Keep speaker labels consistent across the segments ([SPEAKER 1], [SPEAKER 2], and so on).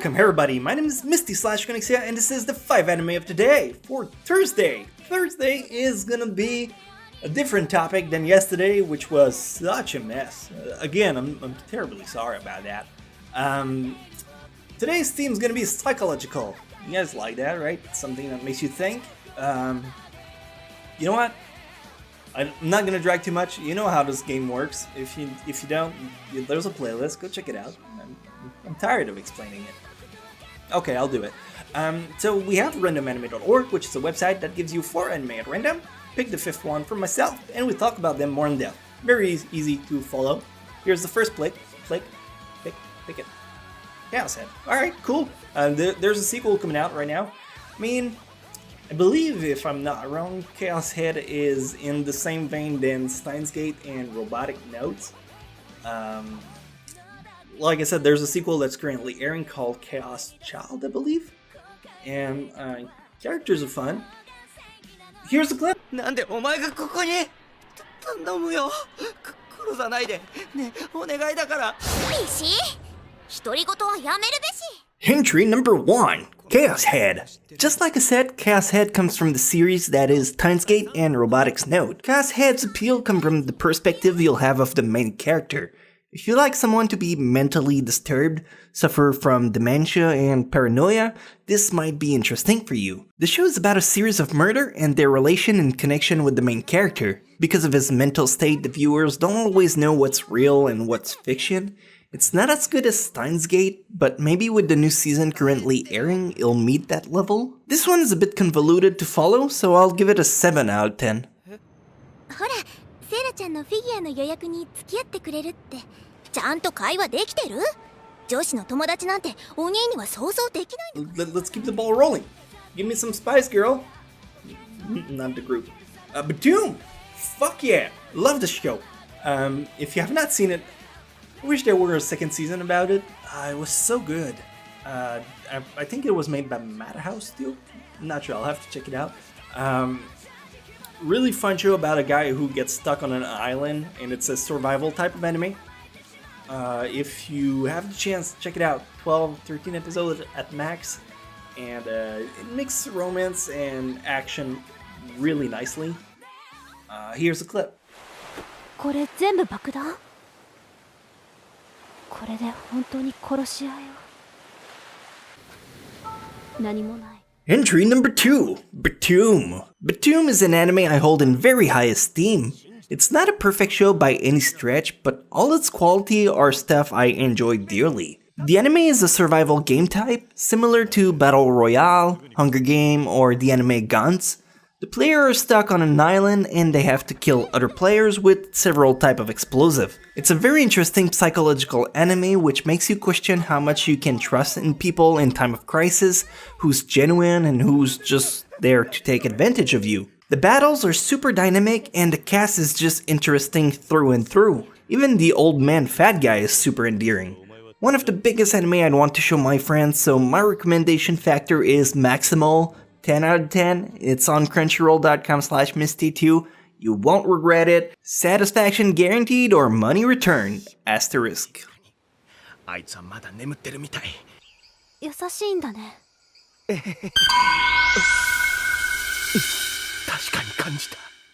[SPEAKER 1] welcome everybody, my name is Misty/Konixia and this is the 5 anime of today for Thursday. Thursday is gonna be a different topic than yesterday, which was such a mess. Again, I'm terribly sorry about that. Today's theme is gonna be psychological. You guys like that, right? Something that makes you think. You know what? I'm not gonna drag too much. You know how this game works. If you don't, there's a playlist. Go check it out. I'm tired of explaining it. Okay, I'll do it. So we have randomanime.org, which is a website that gives you 4 anime at random. Pick the 5th one for myself, and we talk about them more in depth. Very easy to follow. Here's the first pick it. Chaos Head. Alright, cool. There's a sequel coming out right now. I mean, I believe, if I'm not wrong, Chaos Head is in the same vein than Steins Gate and Robotic Notes. Like I said, there's a sequel that's currently airing called Chaos Child, I believe. And characters are fun. Here's a clip. Entry number 1, Chaos Head. Just like I said, Chaos Head comes from the series that is Steins Gate and Robotics Note. Chaos Head's appeal comes from the perspective you'll have of the main character. If you like someone to be mentally disturbed, suffer from dementia and paranoia, this might be interesting for you. The show is about a series of murder and their relation and connection with the main character. Because of his mental state, the viewers don't always know what's real and what's fiction. It's not as good as Steins Gate, but maybe with the new season currently airing, it'll meet that level. This one is a bit convoluted to follow, so I'll give it a 7 out of 10.
[SPEAKER 2] Let's
[SPEAKER 1] keep the ball rolling. Give me some spice, girl. Not the group. Btooom! Fuck yeah! Love the show. If you have not seen it, I wish there were a second season about it. It was so good. I think it was made by Madhouse Steel. I'm not sure, I'll have to check it out. Really fun show about a guy who gets stuck on an island, and it's a survival type of anime. If you have the chance, check it out. 12, 13 episodes at max, and it mixes romance and action really nicely. Here's a clip. Entry number 2, Btooom. Btooom is an anime I hold in very high esteem. It's not a perfect show by any stretch, but all its quality are stuff I enjoy dearly. The anime is a survival game type, similar to Battle Royale, Hunger Game, or the anime Guns. The player is stuck on an island and they have to kill other players with several types of explosive. It's a very interesting psychological anime which makes you question how much you can trust in people in time of crisis, who's genuine and who's just there to take advantage of you. The battles are super dynamic and the cast is just interesting through and through. Even the old man fat guy is super endearing. One of the biggest anime I'd want to show my friends, so my recommendation factor is maximal. 10 out of 10. It's on crunchyroll.com/misty2. You won't regret it. Satisfaction guaranteed or money returned. Asterisk.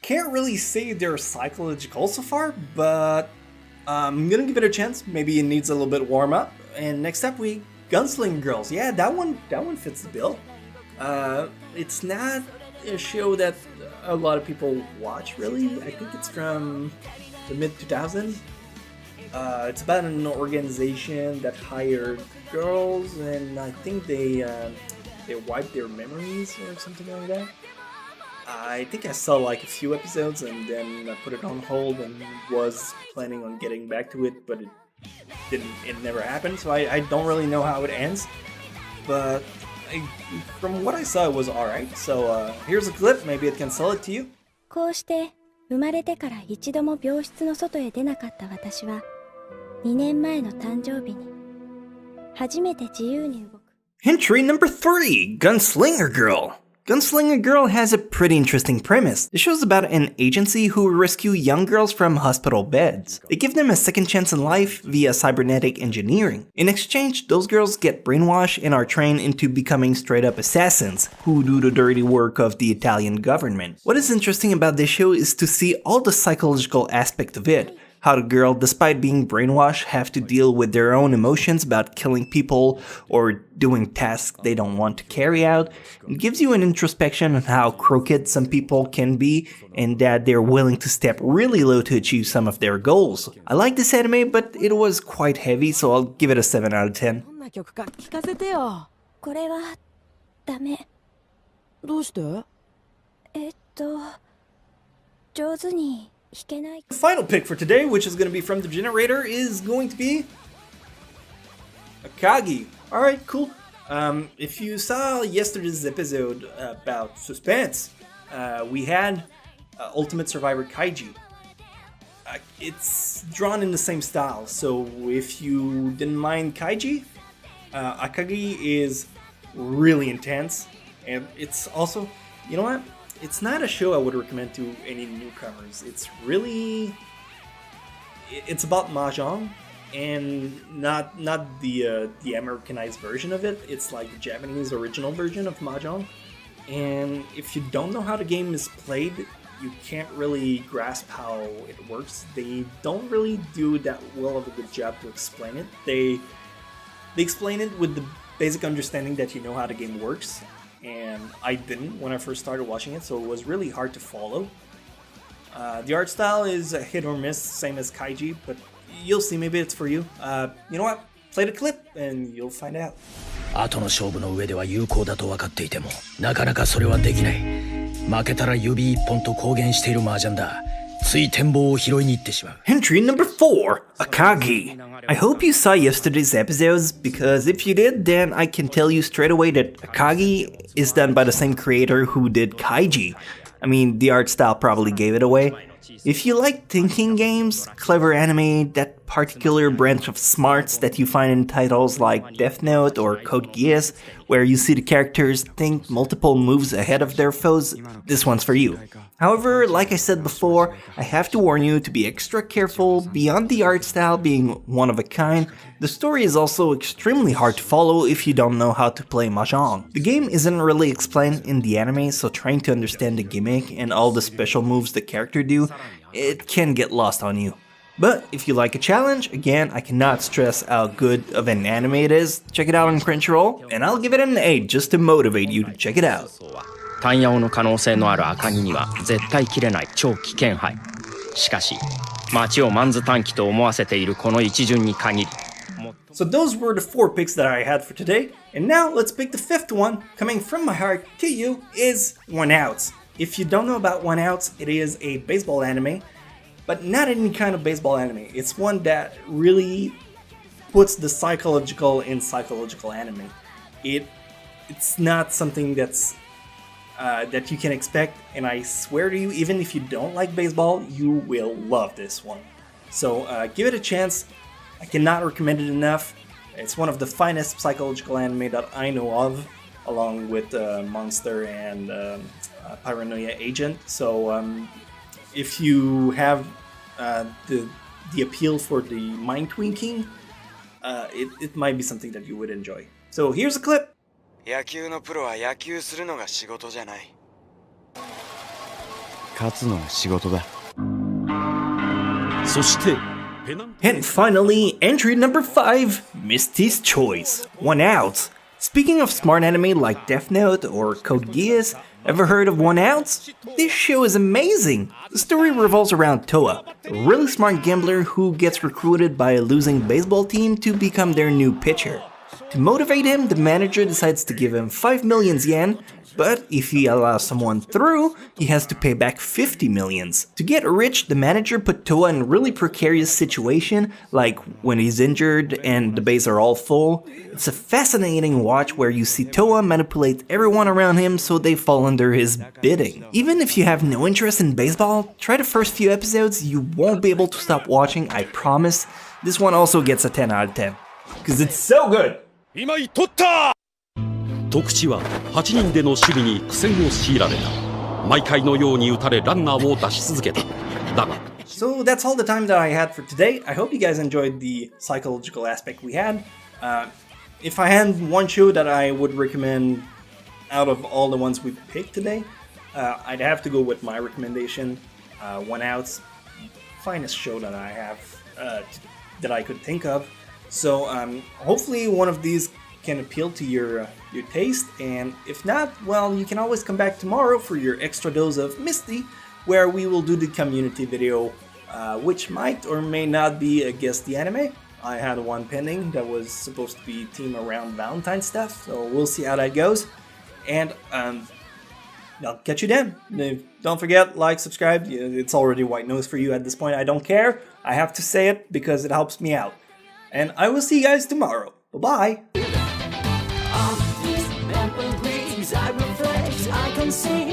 [SPEAKER 1] Can't really say they're psychological so far, but I'm gonna give it a chance. Maybe it needs a little bit warm up. And next up we Gunslinger Girls. Yeah, that one fits the bill. It's not a show that a lot of people watch, really. I think it's from the mid-2000s. It's about an organization that hired girls, and I think they wiped their memories or something like that. I think I saw like a few episodes and then I put it on hold and was planning on getting back to it, but it never happened, so I don't really know how it ends. But from what I saw, it was alright, so here's a clip, maybe it can sell it to you. Entry number 3, Gunslinger Girl. Gunslinger Girl has a pretty interesting premise. The show's about an agency who rescue young girls from hospital beds. They give them a second chance in life via cybernetic engineering. In exchange, those girls get brainwashed and are trained into becoming straight-up assassins, who do the dirty work of the Italian government. What is interesting about this show is to see all the psychological aspect of it. How the girl, despite being brainwashed, have to deal with their own emotions about killing people or doing tasks they don't want to carry out. It gives you an introspection on how crooked some people can be and that they're willing to step really low to achieve some of their goals. I like this anime, but it was quite heavy, so I'll give it a 7 out of 10.
[SPEAKER 2] これはダメ。どうして？上手に。
[SPEAKER 1] The final pick for today, which is going to be from the generator, is going to be Akagi. Alright, cool. If you saw yesterday's episode about suspense, we had Ultimate Survivor Kaiji. It's drawn in the same style, so if you didn't mind Kaiji, Akagi is really intense, and it's also, you know what? It's not a show I would recommend to any newcomers. It's about mahjong, and not the Americanized version of it. It's like the Japanese original version of mahjong. And if you don't know how the game is played, you can't really grasp how it works. They don't really do that well of a good job to explain it. They explain it with the basic understanding that you know how the game works. And I didn't when I first started watching it, so it was really hard to follow. The art style is a hit or miss, same as Kaiji, but you'll see, maybe it's for you. You know what? Play the clip and you'll find out.
[SPEAKER 3] 後の勝負の上では有効だと分かっていても、なかなかそれはできない。負けたら指一本と公言している麻雀だ。つい展望を拾いに行ってしまう。
[SPEAKER 1] Entry number 4, Akagi. I hope you saw yesterday's episodes, because if you did, then I can tell you straight away that Akagi is done by the same creator who did Kaiji. I mean, the art style probably gave it away. If you like thinking games, clever anime, that particular branch of smarts that you find in titles like Death Note or Code Geass, where you see the characters think multiple moves ahead of their foes, this one's for you. However, like I said before, I have to warn you to be extra careful. Beyond the art style being one of a kind, the story is also extremely hard to follow if you don't know how to play mahjong. The game isn't really explained in the anime, so trying to understand the gimmick and all the special moves the character do, it can get lost on you. But if you like a challenge, again, I cannot stress how good of an anime it is. Check it out on Crunchyroll, and I'll give it an 8 just to motivate you to check it out.
[SPEAKER 4] 単ヤオの可能性のある赤城には絶対切れない超危険牌。しかし、街をマンズ短期と思わせているこの一巡に限り。
[SPEAKER 1] So those were the 4 picks that I had for today, and now let's pick the 5th one. Coming from my heart to you is One Outs. If you don't know about One Outs, it is a baseball anime, but not any kind of baseball anime. It's one that really puts the psychological in psychological anime. It's not something that's that you can expect, and I swear to you, even if you don't like baseball, you will love this one. So give it a chance. I cannot recommend it enough. It's one of the finest psychological anime that I know of, along with Monster and Paranoia Agent. So if you have the appeal for the mind twinking, it might be something that you would enjoy. So here's a clip.
[SPEAKER 5] 野球のプロは野球するのが仕事じゃない。勝つのが仕事だ。
[SPEAKER 3] そして
[SPEAKER 1] And finally, entry number 5, Misty's Choice, One Out. Speaking of smart anime like Death Note or Code Geass, ever heard of One Outs? This show is amazing! The story revolves around Toa, a really smart gambler who gets recruited by a losing baseball team to become their new pitcher. To motivate him, the manager decides to give him 5 million yen, but if he allows someone through, he has to pay back 50 millions. To get rich, the manager put Toa in a really precarious situation, like when he's injured and the bases are all full. It's a fascinating watch where you see Toa manipulate everyone around him so they fall under his bidding. Even if you have no interest in baseball, try the first few episodes, you won't be able to stop watching, I promise. This one also gets a 10 out of 10. Because it's so good!
[SPEAKER 3] 今井取った。徳地は8人での守備に苦戦を強いられた。
[SPEAKER 6] 毎回のように打たれランナーを出し続けた。だが
[SPEAKER 1] So that's all the time that I had for today. I hope you guys enjoyed the psychological aspect we had. If I had one show that I would recommend out of all the ones we picked today, I'd have to go with my recommendation. One Out's finest show that I have that I could think of. So hopefully one of these can appeal to your taste, and if not, well, you can always come back tomorrow for your extra dose of Misty, where we will do the community video, which might or may not be a Guess the Anime. I had one pending that was supposed to be team around Valentine stuff, so we'll see how that goes. And I'll catch you then. Don't forget, like, subscribe. It's already white noise for you at this point. I don't care. I have to say it because it helps me out. And I will see you guys tomorrow. Bye-bye.
[SPEAKER 7] On these memories I reflect, I can see